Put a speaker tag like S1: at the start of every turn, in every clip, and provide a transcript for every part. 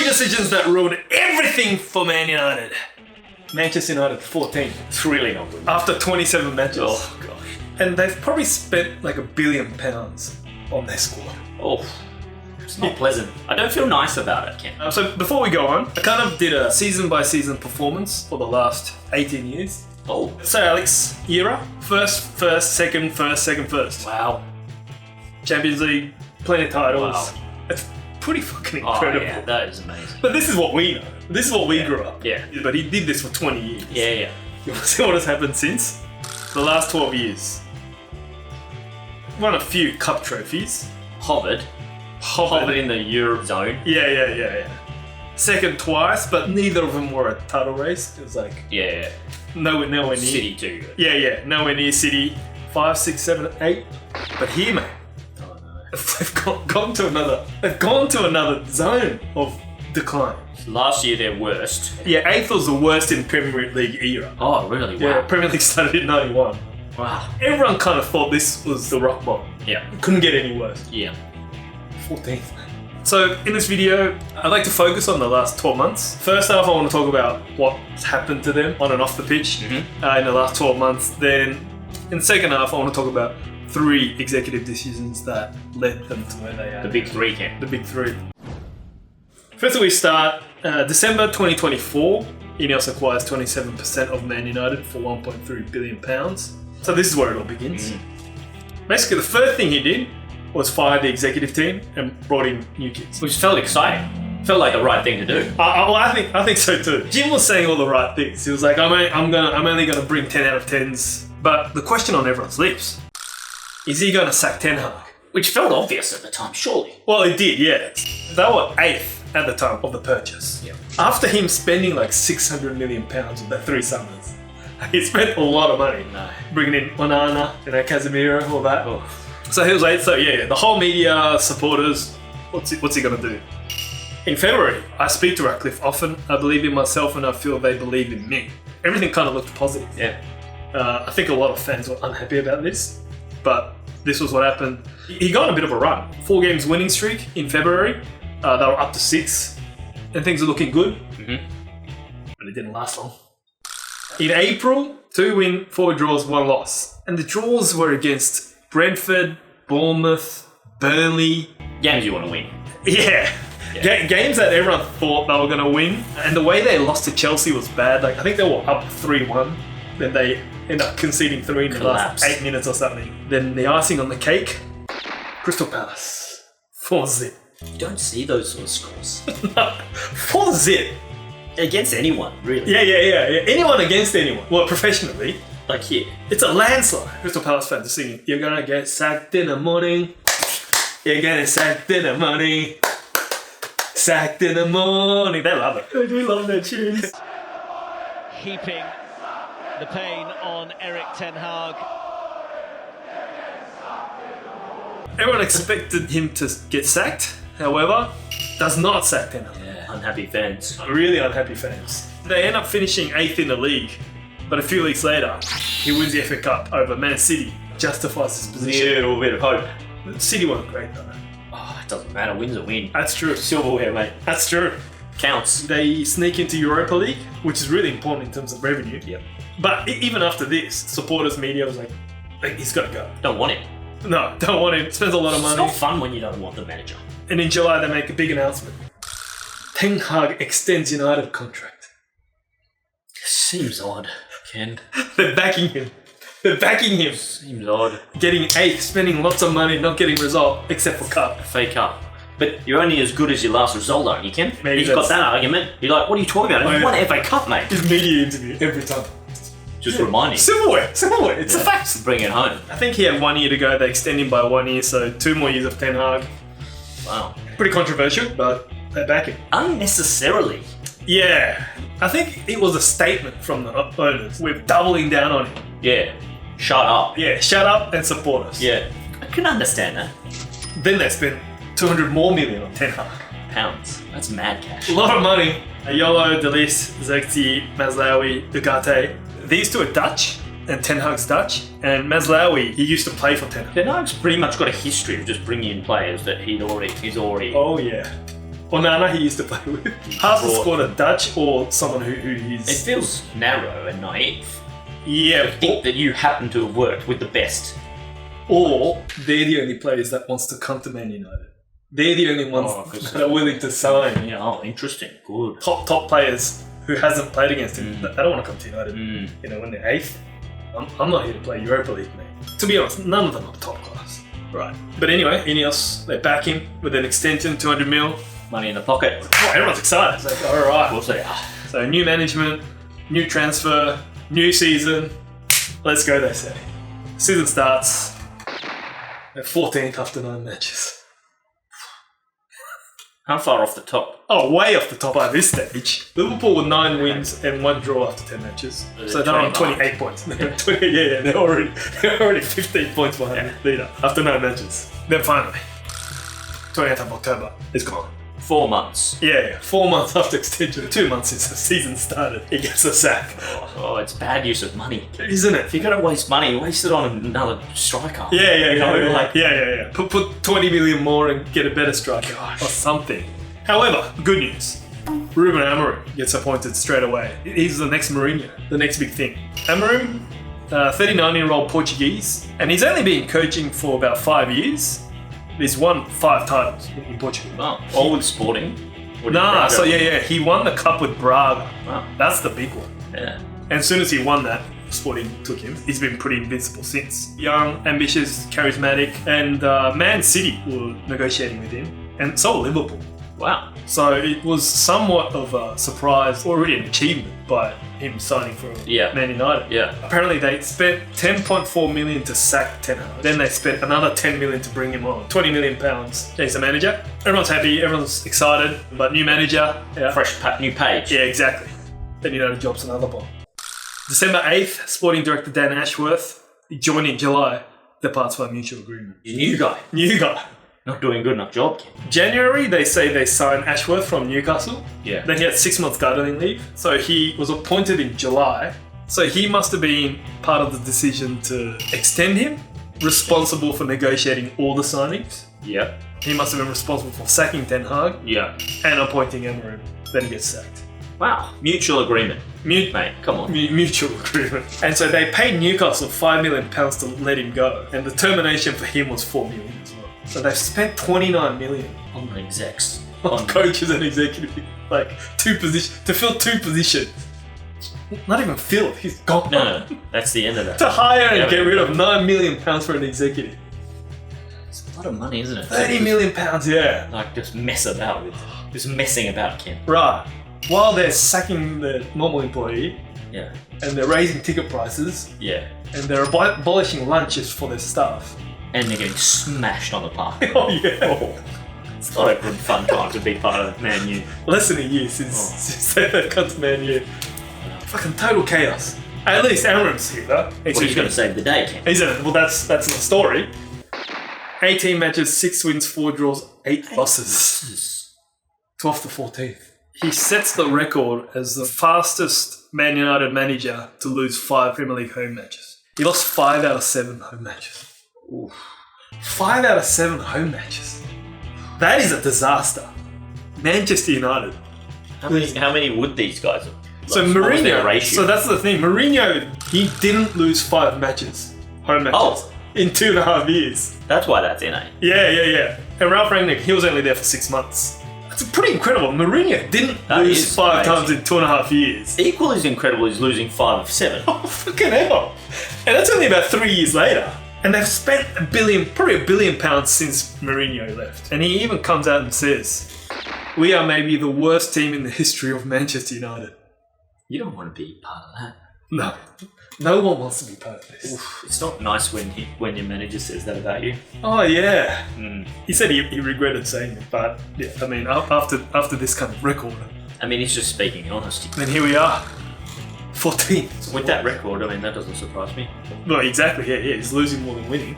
S1: decisions that ruined everything for Man United. Manchester United 14.
S2: It's really not good.
S1: After 27 matches.
S2: Oh, gosh.
S1: And they've probably spent like £1 billion on their squad.
S2: Oh, it's not pleasant. I don't feel nice about it, Ken.
S1: So before we go on, I kind of did a season-by-season performance for the last 18 years.
S2: Oh.
S1: So Alex, era, first, second, first.
S2: Wow.
S1: Champions League, plenty of titles.
S2: Wow.
S1: It's pretty fucking incredible.
S2: Oh, yeah, that is amazing.
S1: But this is what we know. This is what we grew up.
S2: Yeah.
S1: But he did this for 20 years.
S2: Yeah.
S1: You want to see what has happened since? The last 12 years. Won a few cup trophies.
S2: Hovered in the Eurozone.
S1: Yeah. Second twice, but neither of them were a title race. It was like
S2: Yeah.
S1: nowhere near.
S2: City too.
S1: Yeah, nowhere near City. 5, 6, 7, 8. But here, mate,
S2: Oh no.
S1: they've gone to another zone of decline.
S2: Last year their worst.
S1: Yeah, 8th was the worst in Premier League era.
S2: Oh really?
S1: Yeah,
S2: Wow.
S1: Premier League started in 91.
S2: Wow.
S1: Everyone kind of thought this was the rock bottom.
S2: Yeah.
S1: Couldn't get any worse.
S2: Yeah.
S1: 14th. So in this video, I'd like to focus on the last 12 months. First off, I want to talk about what's happened to them on and off the pitch in the last 12 months. Then in the second half, I want to talk about 3 executive decisions that led them to where they are.
S2: The big three, Ken.
S1: The big 3. First we start December 2024. INEOS acquires 27% of Man United for £1.3 billion. So this is where it all begins. Basically, the first thing he did was fire the executive team and brought in new kids.
S2: Which felt exciting. Felt like the right thing to do.
S1: I think so too. Jim was saying all the right things. He was like, I'm only gonna bring 10 out of 10s. But the question on everyone's lips, is he gonna sack Ten Hag?
S2: Which felt obvious at the time, surely.
S1: Well, it did, yeah. They were 8th at the time of the purchase.
S2: Yeah.
S1: After him spending like £600 million in the 3 summers, he spent a lot of money.
S2: No.
S1: Bringing in Onana, Casemiro, all that.
S2: Oh.
S1: So he was like, the whole media, supporters, what's he gonna do? In February, I speak to Ratcliffe often. I believe in myself and I feel they believe in me. Everything kind of looked positive.
S2: Yeah.
S1: I think a lot of fans were unhappy about this, but this was what happened. He got a bit of a run. 4 games winning streak in February. They were up to 6, and things are looking good. But it didn't last long. In April, 2 wins, 4 draws, 1 loss. And the draws were against Brentford, Bournemouth, Burnley.
S2: Games you want to win.
S1: Yeah. Games that everyone thought they were going to win. And the way they lost to Chelsea was bad. Like I think they were up 3-1. Then they ended up conceding 3 in the last 8 minutes or something. Then the icing on the cake, Crystal Palace. 4-0.
S2: You don't see those sort of scores.
S1: 4-0.
S2: Against anyone, really.
S1: Yeah. Anyone against anyone. Well, professionally.
S2: Like here.
S1: It's a landslide. Crystal Palace fans are singing, you're gonna get sacked in the morning. You're getting sacked in the morning. Sacked in the morning. They love it. They do love their tunes.
S3: Heaping the pain on Erik Ten Hag.
S1: Everyone expected him to get sacked, however, does not sack Ten Hag.
S2: Yeah, unhappy fans.
S1: Really unhappy fans. They end up finishing 8th in the league, but a few weeks later, he wins the FA Cup over Man City. Justifies his position.
S2: A little bit of hope.
S1: City weren't great though.
S2: Oh, it doesn't matter. Win's a win.
S1: That's true.
S2: Silverware, mate.
S1: That's true.
S2: Counts.
S1: They sneak into Europa League, which is really important in terms of revenue.
S2: Yep.
S1: But even after this, supporters, media was like he's got to go.
S2: Don't want him.
S1: No, don't want him. Spends a lot of
S2: It's
S1: money.
S2: not fun when you don't want the manager.
S1: And in July, they make a big announcement. Ten Hag extends United contract.
S2: Seems odd, Ken.
S1: They're backing him.
S2: Seems odd.
S1: Getting 8th, spending lots of money, not getting result, except for cup.
S2: FA Cup. But you're only as good as your last result, aren't you, Ken?
S1: Maybe
S2: He's
S1: that's-
S2: got that argument. You're like, what are you talking about? You won FA Cup, mate.
S1: His media interview every time.
S2: Just reminding.
S1: Silverware. It's a fact.
S2: Bring it home.
S1: I think he had 1 year to go. They extend him by 1 year, so 2 more years of Ten Hag.
S2: Wow.
S1: Pretty controversial, but they back him.
S2: Unnecessarily.
S1: Yeah. I think it was a statement from the owners. We're doubling down on him.
S2: Yeah. Shut up.
S1: Yeah, shut up and support us.
S2: Yeah. I can understand that.
S1: Then they spent 200 more million on Ten Hag.
S2: Pounds. That's mad cash.
S1: A lot of money. Yolo, Delis, Zekti, Mazlaoui, Dugate. These 2 are Dutch, and Ten Hag's Dutch. And Mazlaoui, he used to play for Ten Hag.
S2: Ten Hag's pretty much got a history of just bringing in players that he's already.
S1: Oh yeah. Onana he used to play with. Half the squad are Dutch or someone who
S2: It
S1: is...
S2: feels narrow and naive.
S1: Yeah,
S2: I think that you happen to have worked with the best.
S1: or they're the only players that wants to come to Man United. They're the only ones that are willing to sign.
S2: Yeah, oh, interesting. Good.
S1: Top players who hasn't played against him. They don't want to come to United. You know, when they're 8th. I'm not here to play Europa League, mate. To be honest, none of them are top class. Right. But anyway, INEOS, they back him with an extension, 200 mil.
S2: Money in the pocket.
S1: Oh, everyone's excited. It's like, all right.
S2: Of course they are.
S1: So new management, new transfer, new season. Let's go, they say. Season starts. They're 14th after 9 matches.
S2: How far off the top?
S1: Oh, way off the top by this stage. Liverpool with 9 wins and 1 draw after 10 matches. So they're on 28 points. They're 20, they're already 15 points behind the leader after 9 matches. Then finally, 28th of October is gone.
S2: 4 months.
S1: Yeah, 4 months after extension, 2 months since the season started, he gets a sack.
S2: Oh, it's bad use of money.
S1: Isn't it?
S2: If you're going to waste money, waste it on another striker.
S1: Yeah. Put 20 million more and get a better striker or something. However, good news. Ruben Amorim gets appointed straight away. He's the next Mourinho, the next big thing. Amorim, 39-year-old Portuguese, and he's only been coaching for about 5 years. He's won 5 titles in Portugal.
S2: Oh, all with Sporting?
S1: Nah, so he won the cup with Braga.
S2: Wow.
S1: That's the big one.
S2: Yeah.
S1: And as soon as he won that, Sporting took him. He's been pretty invincible since. Young, ambitious, charismatic, and Man City were negotiating with him, and so were Liverpool.
S2: Wow.
S1: So it was somewhat of a surprise, already an achievement by him signing for Man United.
S2: Yeah.
S1: Apparently they spent 10.4 million to sack Ten Hag. Then they spent another 10 million to bring him on. 20 million pounds. He's the manager. Everyone's happy, everyone's excited, but new manager. Yeah.
S2: Fresh new page.
S1: Yeah, exactly. Then United drops another bomb. December 8th, Sporting Director Dan Ashworth, he joined in July, departs by mutual agreement.
S2: New guy.
S1: New guy.
S2: Not doing a good enough job.
S1: January, they say they signed Ashworth from Newcastle.
S2: Yeah.
S1: Then he had 6 months gardening leave. So he was appointed in July. So he must have been part of the decision to extend him, responsible for negotiating all the signings.
S2: Yeah.
S1: He must have been responsible for sacking Ten Hag
S2: Yeah.
S1: and appointing Amorim. Then he gets sacked.
S2: Wow. Mutual agreement. Mate, come on.
S1: Mutual agreement. And so they paid Newcastle £5 million to let him go. And the termination for him was $4 million as well. So they've spent 29 million
S2: On the execs.
S1: on coaches and executives. Like 2 positions, to fill 2 positions. Not even filled, he's gone.
S2: No, that's the end of that.
S1: To hire and get rid of £9 million for an executive.
S2: It's a lot of money, isn't it?
S1: £30 million, yeah.
S2: Like, just mess about with. Just messing about, Ken.
S1: Right. While they're sacking the normal employee,
S2: Yeah.
S1: and they're raising ticket prices,
S2: Yeah.
S1: and they're abolishing lunches for their staff.
S2: And they're getting smashed on the park.
S1: Oh, yeah.
S2: It's not a good fun time to be part of Man U.
S1: Less than a year since they've come to Man U. Fucking total chaos. At least Amorim's here, though.
S2: Well, he's going to save the day, Ken.
S1: Isn't it? Well, that's the story. 18 matches, 6 wins, 4 draws, 8 losses. 12th to 14th. He sets the record as the fastest Man United manager to lose 5 Premier League home matches. He lost 5 out of 7 home matches. Oof. 5 out of 7 home matches. That is a disaster. Manchester United.
S2: How many would these guys have?
S1: So
S2: What was their
S1: Mourinho,
S2: ratio?
S1: so that's the thing. Mourinho, he didn't lose 5 matches, home matches, in 2.5 years.
S2: That's why that's NA.
S1: Yeah. And Ralph Rangnick, he was only there for 6 months. That's pretty incredible. Mourinho didn't lose 5 times in 2.5 years.
S2: Equally as incredible as losing 5 of 7.
S1: Oh, fucking hell. And that's only about 3 years later. And they've spent probably £1 billion since Mourinho left. And he even comes out and says, we are maybe the worst team in the history of Manchester United.
S2: You don't want to be part of that.
S1: No one wants to be part of this.
S2: Oof, it's not nice when your manager says that about you.
S1: Oh, yeah.
S2: Mm.
S1: He said he regretted saying it, but yeah, I mean, after this kind of record,
S2: I mean, he's just speaking honesty.
S1: then here we are. 14.
S2: With that record, I mean, that doesn't surprise me.
S1: No, exactly, yeah, he's losing more than winning.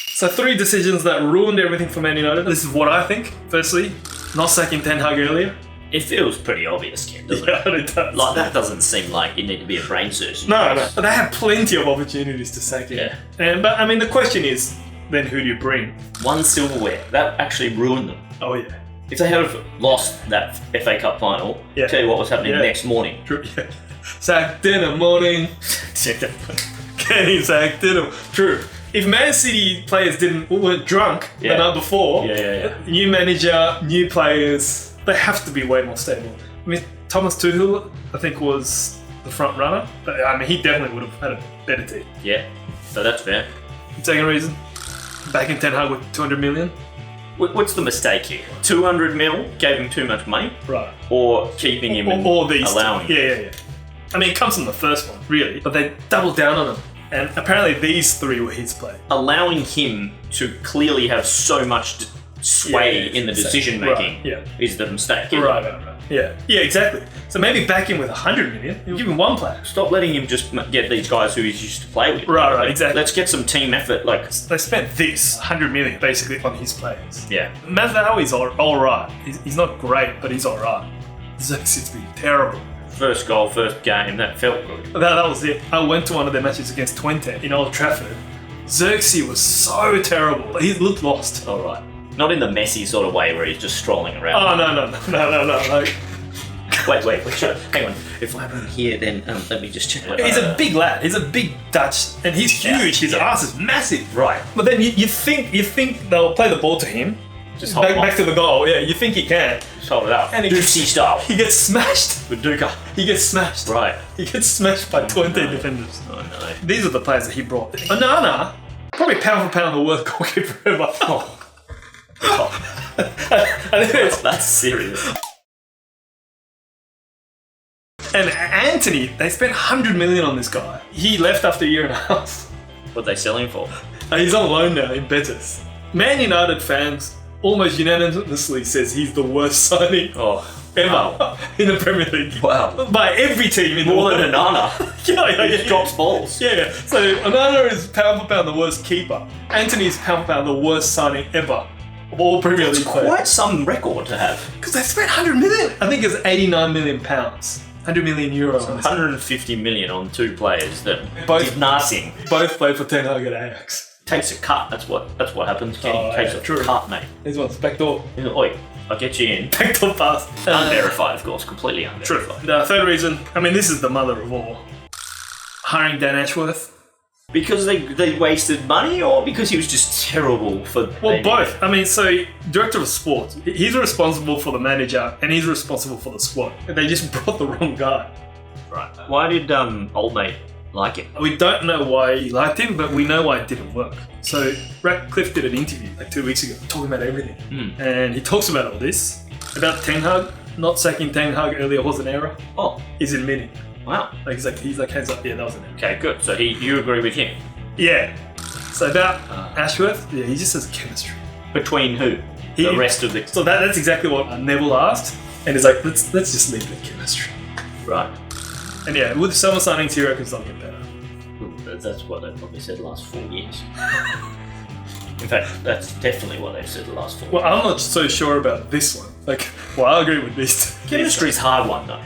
S1: So 3 decisions that ruined everything for Man United. This is what I think. Firstly, not sacking Ten Hag earlier.
S2: It feels pretty obvious, Ken, doesn't
S1: Yeah, it does.
S2: it? Like, that doesn't seem like you need to be a brain surgeon.
S1: No. But they had plenty of opportunities to sack him.
S2: Yeah.
S1: But I mean, the question is, then who do you bring?
S2: One silverware. That actually ruined them.
S1: Oh yeah.
S2: If they had have lost that FA Cup final, tell you what was happening the next morning.
S1: True. Yeah. Sacked in the morning. Getting sacked in the... True. If Man City players weren't drunk the night before, new manager, new players, they have to be way more stable. I mean, Thomas Tuchel, I think, was the front runner, but I mean, he definitely would have had a better team.
S2: Yeah, so that's fair.
S1: Second reason, backing Ten Hag with 200 million.
S2: What's the mistake here? 200 mil gave him too much money?
S1: Right.
S2: Or keeping him and allowing him?
S1: Yeah. I mean, it comes from the first one, really, but they doubled down on him. And apparently these three were his play.
S2: Allowing him to clearly have so much sway in the decision making is the mistake.
S1: Right. Yeah, exactly. So maybe back him with 100 million, give him one player.
S2: Stop letting him just get these guys who he's used to play with.
S1: Right, exactly.
S2: Let's get some team effort.
S1: They spent this 100 million basically on his players.
S2: Yeah.
S1: Mazao is all right. He's not great, but he's all right. Xerxes been terrible.
S2: First goal, first game, that felt good.
S1: That was it. I went to one of their matches against Twente in Old Trafford. Xerxes was so terrible. He looked lost.
S2: All right. Not in the messy sort of way where he's just strolling around.
S1: Oh, no.
S2: Wait. Hang on. If I run here, then let me just check.
S1: He's a big lad. He's a big Dutch, and he's huge. His ass is massive.
S2: Right.
S1: But then you think they'll play the ball to him.
S2: Just
S1: back to the goal. Yeah, you think he can.
S2: Just hold it up.
S1: And
S2: Doocy style.
S1: He gets smashed.
S2: With Duca.
S1: He gets smashed.
S2: Right.
S1: He gets smashed by 20 defenders.
S2: Oh no.
S1: These are the players that he brought. Onana, probably pound for pound the worst goalkeeper ever. I think
S2: that's serious.
S1: And Anthony, they spent 100 million on this guy. He left after a year and a half.
S2: What they sell him for?
S1: He's on loan now in Betis. Man United fans almost unanimously says he's the worst signing ever in the Premier League.
S2: Wow.
S1: By every team in the
S2: More
S1: world.
S2: than Onana. He just drops balls.
S1: Yeah. So Onana is pound for pound the worst keeper. Anthony is pound for pound the worst signing ever of all Premier League players.
S2: Quite some record to have.
S1: Because they spent 100 million. I think it's 89 million pounds. 100 million euros.
S2: So 150 million on two players that
S1: Both-
S2: did nothing.
S1: Both played for Ten Hag at Ajax.
S2: Takes a cut. That's what happens. Kenny takes a cut, mate.
S1: This one's backdoor.
S2: Oi, I'll get you in.
S1: Backdoor pass.
S2: Unverified, of course. Completely unverified.
S1: The third reason, I mean, this is the mother of all. Hiring Dan Ashworth.
S2: Because they wasted money, or because he was just terrible for...
S1: Well, both. I mean, so director of sports, he's responsible for the manager and he's responsible for the squad. They just brought the wrong guy.
S2: Right. Why did old mate like him?
S1: We don't know why he liked him, but we know why it didn't work. So Ratcliffe did an interview like 2 weeks ago, talking about everything. And he talks about all this. About Ten Hag, not sacking Ten Hag earlier was an error.
S2: Oh.
S1: He's admitting.
S2: Wow.
S1: He's like hands up, yeah, that was an error.
S2: Okay, good. So you agree with him?
S1: Yeah. So about Ashworth, he just says chemistry.
S2: Between who? The rest of the...
S1: So that's exactly what Neville asked. And he's like, let's just leave the chemistry.
S2: Right.
S1: And yeah, with summer signings, he reckons they'll get better.
S2: That's what they've probably said the last 4 years. In fact, that's definitely what they've said the last 4 years.
S1: Well, I'm not so sure about this one. I agree with this.
S2: Chemistry's a hard one, though.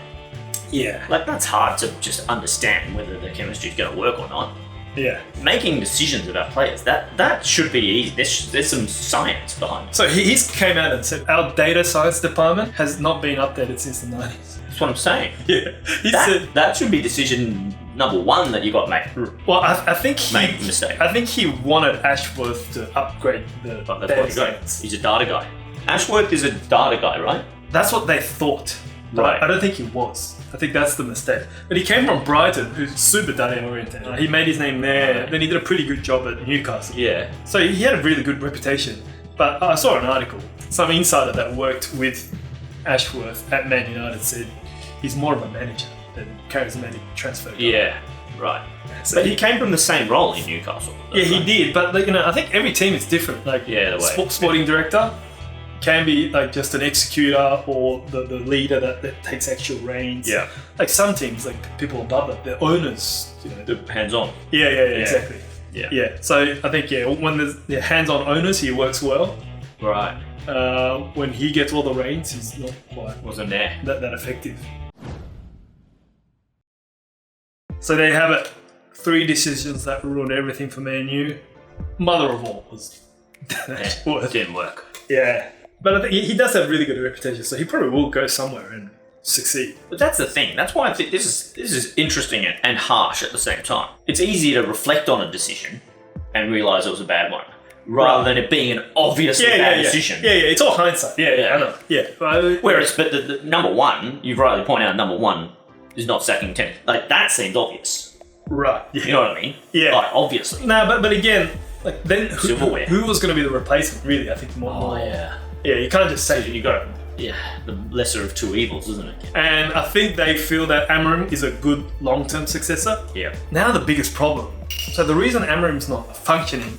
S1: Yeah.
S2: That's hard to just understand whether the chemistry's going to work or not.
S1: Yeah.
S2: Making decisions about players, that should be easy. There's some science behind it.
S1: So he's came out and said, our data science department has not been updated since the 90s.
S2: That's what I'm saying.
S1: Yeah. He said...
S2: That should be decision number one that you got made.
S1: Well, I think he...
S2: Made a mistake.
S1: I think he wanted Ashworth to upgrade the
S2: That's what
S1: data
S2: he got.
S1: science.
S2: He's a data guy. Ashworth is a data guy, right?
S1: That's what they thought.
S2: Right.
S1: I don't think he was. I think that's the mistake. But he came from Brighton, who's super data oriented. He made his name there. Then he did a pretty good job at Newcastle.
S2: Yeah.
S1: So he had a really good reputation. But I saw an article. Some insider that worked with Ashworth at Man United said he's more of a manager than charismatic transfer guy.
S2: Yeah. Right.
S1: So
S2: But he came from the same role in Newcastle.
S1: Yeah, he did. But I think every team is different. Sporting director can be just an executor or the leader that takes actual reins.
S2: Yeah.
S1: Like some teams, people above it, the owners,
S2: The hands-on.
S1: Yeah, exactly.
S2: Yeah.
S1: So I think when there's hands-on owners, he works well.
S2: Right.
S1: When he gets all the reins, he's not quite
S2: Wasn't there.
S1: that effective. So there you have it. 3 decisions that ruined everything for Man U. mother of all was
S2: It didn't work.
S1: Yeah. But I think he does have really good reputation, so he probably will go somewhere and succeed.
S2: But that's the thing. That's why I think this is interesting and harsh at the same time. It's easy to reflect on a decision and realise it was a bad one, rather than it being an obviously bad decision.
S1: Yeah, it's all hindsight. Yeah, I know. Yeah.
S2: Whereas, but the number one, you've rightly pointed out, number one is not sacking 10. Like, that seems obvious.
S1: Right. Yeah.
S2: You know what I mean?
S1: Yeah.
S2: Like, obviously.
S1: No, but again, like then
S2: Silverware.
S1: who was going to be the replacement? Really, I think more.
S2: Yeah.
S1: Yeah, you can't just say
S2: You got the lesser of two evils, isn't it?
S1: And I think they feel that Amorim is a good long-term successor.
S2: Yeah.
S1: Now the biggest problem. So the reason Amorim's not functioning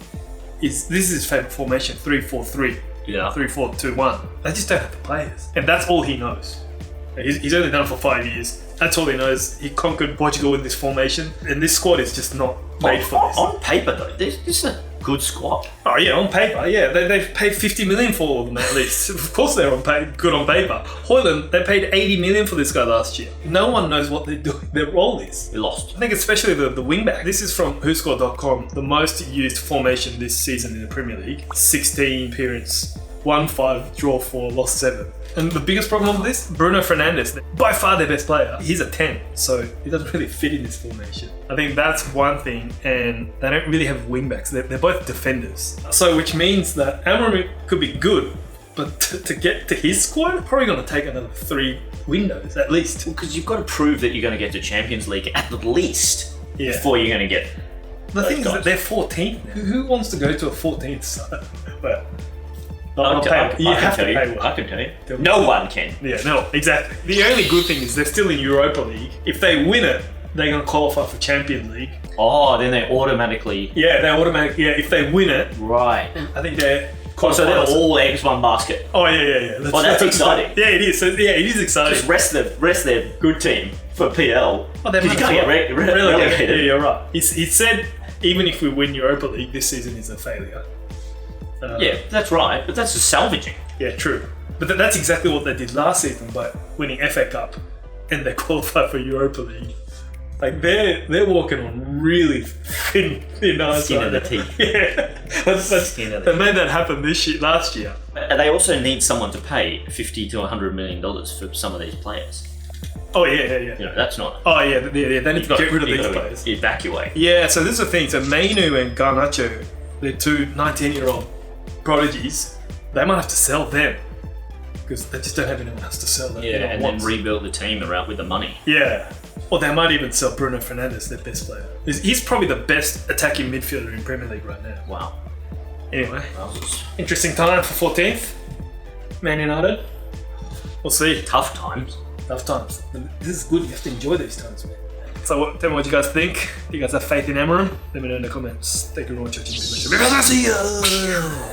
S1: is this is his favourite formation, 3-4-3.
S2: Yeah.
S1: 3-4-2-1. They just don't have the players. And that's all he knows. He's only done it for 5 years. That's all he knows. He conquered Portugal with this formation. And this squad is just not made for this.
S2: On paper, though, this is a good squad.
S1: Oh yeah, on paper, yeah. They've paid 50 million for all of them at least. Of course they're good on paper. Hoyland, they paid 80 million for this guy last year. No one knows what they're doing. Their role is.
S2: We lost.
S1: I think especially the wingback. This is from WhoScored.com, the most used formation this season in the Premier League. 16 appearances, 1-5, draw 4, lost 7. And the biggest problem with this, Bruno Fernandes, by far their best player, he's a 10, so he doesn't really fit in this formation. I think that's one thing, and they don't really have wingbacks. They're both defenders. So which means that Amorim could be good, but to get to his squad, probably going to take another 3 windows at least.
S2: Because you've got to prove that you're going to get to Champions League at the least before you're going to get.
S1: The thing is that they're 14th. Who wants to go to a 14th side? Well,
S2: I can tell you. No one can.
S1: Yeah, no, exactly. The only good thing is they're still in Europa League. If they win it, they're going to qualify for Champions League.
S2: Oh, then they automatically.
S1: Yeah, if they win it,
S2: right.
S1: I think they're.
S2: So they're all eggs one basket.
S1: Oh yeah.
S2: That's exciting.
S1: Yeah, it is. So, yeah, it is exciting.
S2: Just rest their good team for PL.
S1: Oh, they might
S2: you can't get relegated.
S1: Yeah, you're right. He said even if we win Europa League, this season is a failure.
S2: Yeah, that's right, but that's just salvaging.
S1: Yeah, true. But that's exactly what they did last season by winning FA Cup, and they qualified for Europa League. Like they're walking on really thin ice.
S2: Skin of the teeth.
S1: Yeah, they made that happen last year.
S2: And they also need someone to pay $50 to $100 million for some of these players.
S1: Oh yeah.
S2: You know, that's not.
S1: Oh yeah. They need to get rid of these players.
S2: Evacuate.
S1: Yeah. So this is the thing. So Mainu and Garnacho, they're 2 19-year-old prodigies. They might have to sell them because they just don't have anyone else to sell them.
S2: Yeah, and then rebuild the team around with the money.
S1: Yeah. Or they might even sell Bruno Fernandes, their best player. He's probably the best attacking midfielder in Premier League right now.
S2: Wow.
S1: Anyway, interesting time for 14th. Man United. We'll see.
S2: Tough times.
S1: This is good. You have to enjoy these times, man. So tell me what you guys think. Do you guys have faith in Amorim? Let me know in the comments. Thank you very much for watching. See ya!